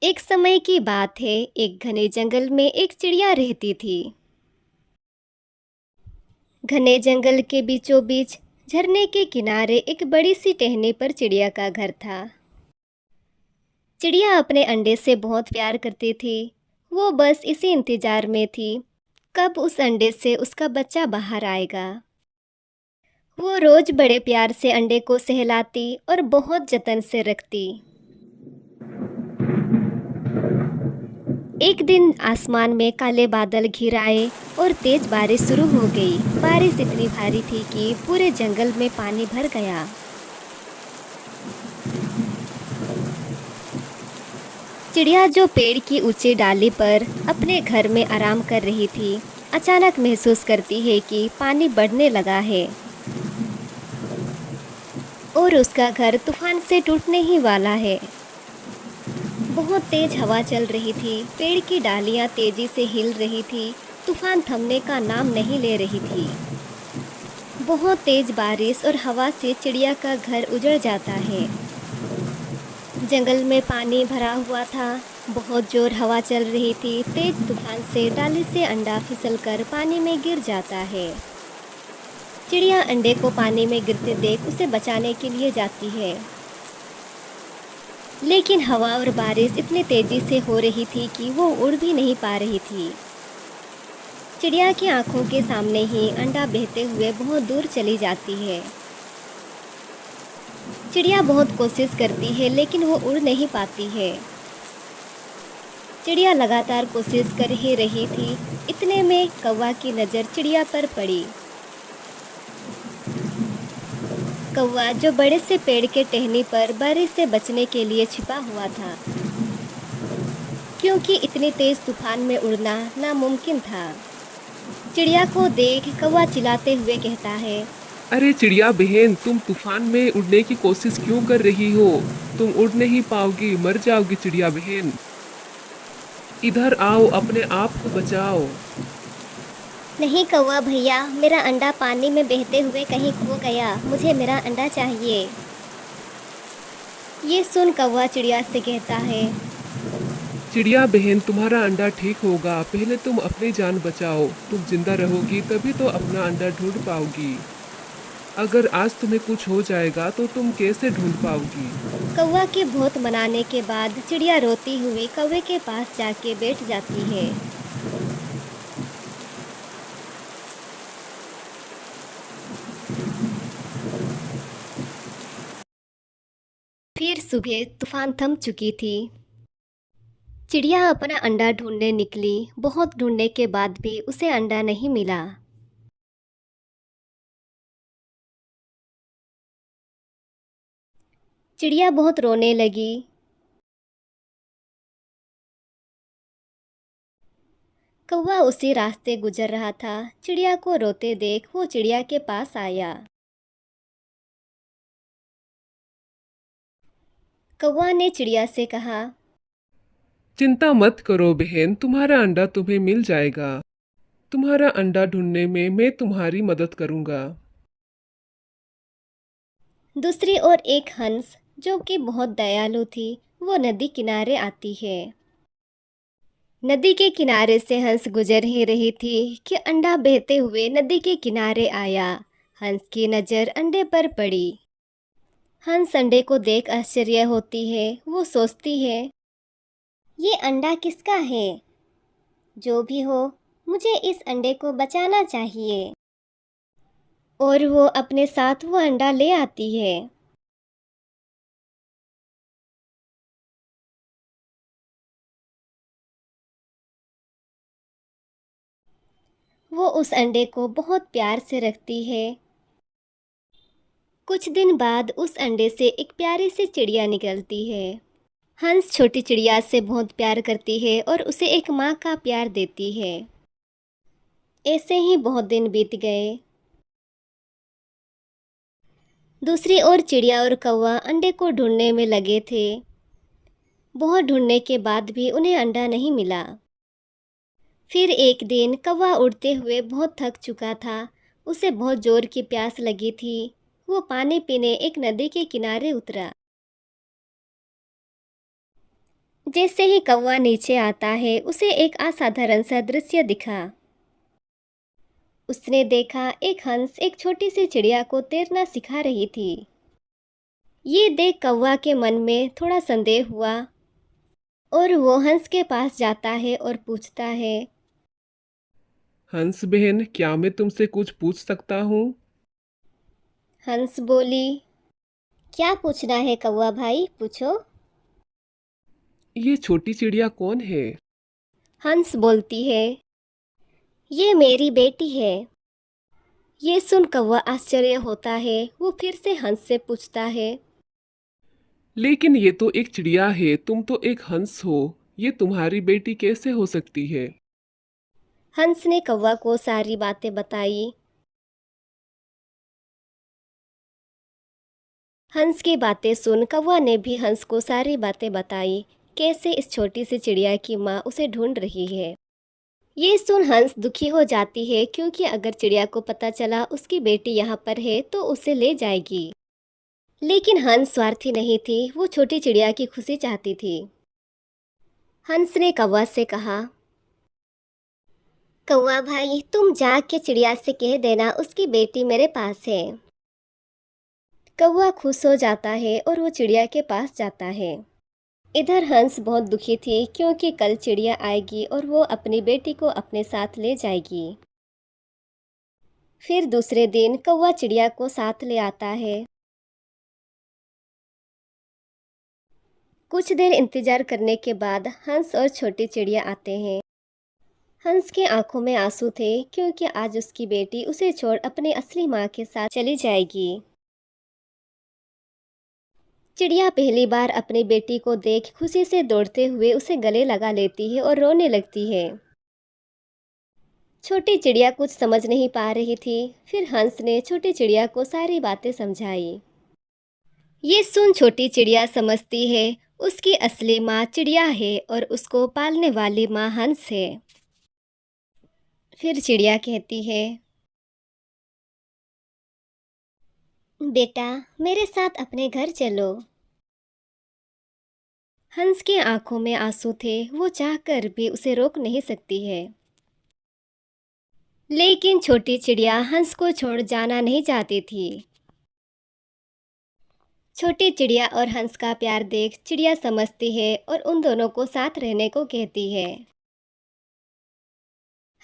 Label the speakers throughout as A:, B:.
A: एक समय की बात है। एक घने जंगल में एक चिड़िया रहती थी। घने जंगल के बीचों बीच झरने के किनारे एक बड़ी सी टहनी पर चिड़िया का घर था। चिड़िया अपने अंडे से बहुत प्यार करती थी। वो बस इसी इंतजार में थी कब उस अंडे से उसका बच्चा बाहर आएगा। वो रोज बड़े प्यार से अंडे को सहलाती और बहुत जतन से रखती। एक दिन आसमान में काले बादल घिर आए और तेज बारिश शुरू हो गई। बारिश इतनी भारी थी कि पूरे जंगल में पानी भर गया। चिड़िया जो पेड़ की ऊंची डाली पर अपने घर में आराम कर रही थी, अचानक महसूस करती है कि पानी बढ़ने लगा है और उसका घर तूफान से टूटने ही वाला है। बहुत तेज हवा चल रही थी, पेड़ की डालियां तेजी से हिल रही थी। तूफान थमने का नाम नहीं ले रही थी। बहुत तेज बारिश और हवा से चिड़िया का घर उजड़ जाता है। जंगल में पानी भरा हुआ था। बहुत जोर हवा चल रही थी। तेज तूफान से डाली से अंडा फिसलकर पानी में गिर जाता है। चिड़िया अंडे को पानी में गिरते देख उसे बचाने के लिए जाती है, लेकिन हवा और बारिश इतनी तेजी से हो रही थी कि वो उड़ भी नहीं पा रही थी। चिड़िया की आंखों के सामने ही अंडा बहते हुए बहुत दूर चली जाती है। चिड़िया बहुत कोशिश करती है लेकिन वो उड़ नहीं पाती है। चिड़िया लगातार कोशिश कर ही रही थी। इतने में कौवा की नज़र चिड़िया पर पड़ी। कौवा जो बड़े से पेड़ के टहनी पर बारिश से बचने के लिए छिपा हुआ था, क्योंकि इतनी तेज तूफान में उड़ना नामुमकिन था। चिड़िया को देख कौवा चिल्लाते हुए कहता है,
B: अरे चिड़िया बहन, तुम तूफान में उड़ने की कोशिश क्यों कर रही हो? तुम उड़ नहीं पाओगी, मर जाओगी चिड़िया बहन। इधर आओ, अपने आप को बचाओ।
A: नहीं कौवा भैया, मेरा अंडा पानी में बहते हुए कहीं खो गया। मुझे मेरा अंडा चाहिए। ये सुन कौवा चिड़िया से कहता है,
B: चिड़िया बहन, तुम्हारा अंडा ठीक होगा। पहले तुम अपनी जान बचाओ। तुम जिंदा रहोगी तभी तो अपना अंडा ढूंढ पाओगी। अगर आज तुम्हें कुछ हो जाएगा तो तुम कैसे ढूंढ पाओगी?
A: कौवा के बहुत मनाने के बाद चिड़िया रोती हुई कौवे के पास जाके बैठ जाती है। फिर सुबह तूफान थम चुकी थी। चिड़िया अपना अंडा ढूंढने निकली। बहुत ढूंढने के बाद भी उसे अंडा नहीं मिला। चिड़िया बहुत रोने लगी। कौवा उसी रास्ते गुजर रहा था। चिड़िया को रोते देख वो चिड़िया के पास आया। कौवा ने चिड़िया से कहा,
B: चिंता मत करो बहन, तुम्हारा अंडा तुम्हें मिल जाएगा। तुम्हारा अंडा ढूंढने में मैं तुम्हारी मदद करूंगा।
A: दूसरी ओर एक हंस जो कि बहुत दयालु थी, वो नदी किनारे आती है। नदी के किनारे से हंस गुजर ही रही थी कि अंडा बहते हुए नदी के किनारे आया। हंस की नज़र अंडे पर पड़ी। हंस अंडे को देख आश्चर्य होती है। वो सोचती है, ये अंडा किसका है? जो भी हो, मुझे इस अंडे को बचाना चाहिए। और वो अपने साथ वो अंडा ले आती है। वो उस अंडे को बहुत प्यार से रखती है। कुछ दिन बाद उस अंडे से एक प्यारी सी चिड़िया निकलती है। हंस छोटी चिड़िया से बहुत प्यार करती है और उसे एक माँ का प्यार देती है। ऐसे ही बहुत दिन बीत गए। दूसरी ओर चिड़िया और कौवा अंडे को ढूंढने में लगे थे। बहुत ढूंढने के बाद भी उन्हें अंडा नहीं मिला। फिर एक दिन कौवा उड़ते हुए बहुत थक चुका था। उसे बहुत जोर की प्यास लगी थी। वो पानी पीने एक नदी के किनारे उतरा। जैसे ही कौवा नीचे आता है उसे एक असाधारण सा दृश्य दिखा। उसने देखा एक हंस एक छोटी सी चिड़िया को तैरना सिखा रही थी। ये देख कौवा के मन में थोड़ा संदेह हुआ और वो हंस के पास जाता है और पूछता है।
B: हंस बहन, क्या मैं तुमसे कुछ पूछ सकता हूँ?
A: हंस बोली, क्या पूछना है कौवा भाई, पूछो।
B: ये छोटी चिड़िया कौन है?
A: हंस बोलती है, ये मेरी बेटी है। ये सुन कौवा आश्चर्य होता है। वो फिर से हंस से पूछता है।
B: लेकिन ये तो एक चिड़िया है, तुम तो एक हंस हो। ये तुम्हारी बेटी कैसे हो सकती है?
A: हंस ने कौवा को सारी बातें बताई। हंस की बातें सुन कौवा ने भी हंस को सारी बातें बताई, कैसे इस छोटी सी चिड़िया की माँ उसे ढूंढ रही है। ये सुन हंस दुखी हो जाती है, क्योंकि अगर चिड़िया को पता चला उसकी बेटी यहाँ पर है तो उसे ले जाएगी। लेकिन हंस स्वार्थी नहीं थी, वो छोटी चिड़िया की खुशी चाहती थी। हंस ने कौवा से कहा, कौवा भाई तुम जाके चिड़िया से कह देना उसकी बेटी मेरे पास है। कौवा खुश हो जाता है और वो चिड़िया के पास जाता है। इधर हंस बहुत दुखी थी, क्योंकि कल चिड़िया आएगी और वो अपनी बेटी को अपने साथ ले जाएगी। फिर दूसरे दिन कौवा चिड़िया को साथ ले आता है। कुछ देर इंतजार करने के बाद हंस और छोटी चिड़िया आते हैं। हंस के आंखों में आंसू थे, क्योंकि आज उसकी बेटी उसे छोड़ अपनी असली माँ के साथ चली जाएगी। चिड़िया पहली बार अपनी बेटी को देख खुशी से दौड़ते हुए उसे गले लगा लेती है और रोने लगती है। छोटी चिड़िया कुछ समझ नहीं पा रही थी। फिर हंस ने छोटी चिड़िया को सारी बातें समझाई। ये सुन छोटी चिड़िया समझती है उसकी असली माँ चिड़िया है और उसको पालने वाली माँ हंस है। फिर चिड़िया कहती है, बेटा मेरे साथ अपने घर चलो। हंस के आंखों में आंसू थे, वो चाहकर भी उसे रोक नहीं सकती है। लेकिन छोटी चिड़िया हंस को छोड़ जाना नहीं चाहती थी। छोटी चिड़िया और हंस का प्यार देख चिड़िया समझती है और उन दोनों को साथ रहने को कहती है।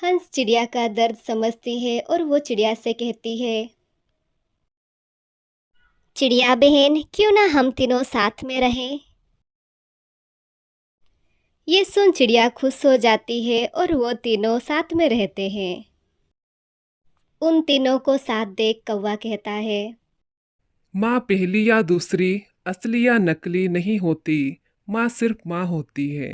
A: हंस चिड़िया का दर्द समझती है और वो चिड़िया से कहती है, चिड़िया बहन क्यों ना हम तीनों साथ में रहें। ये सुन चिड़िया खुश हो जाती है और वो तीनों साथ में रहते हैं। उन तीनों को साथ देख कौवा कहता है,
B: माँ पहली या दूसरी, असली या नकली नहीं होती। माँ सिर्फ माँ होती है।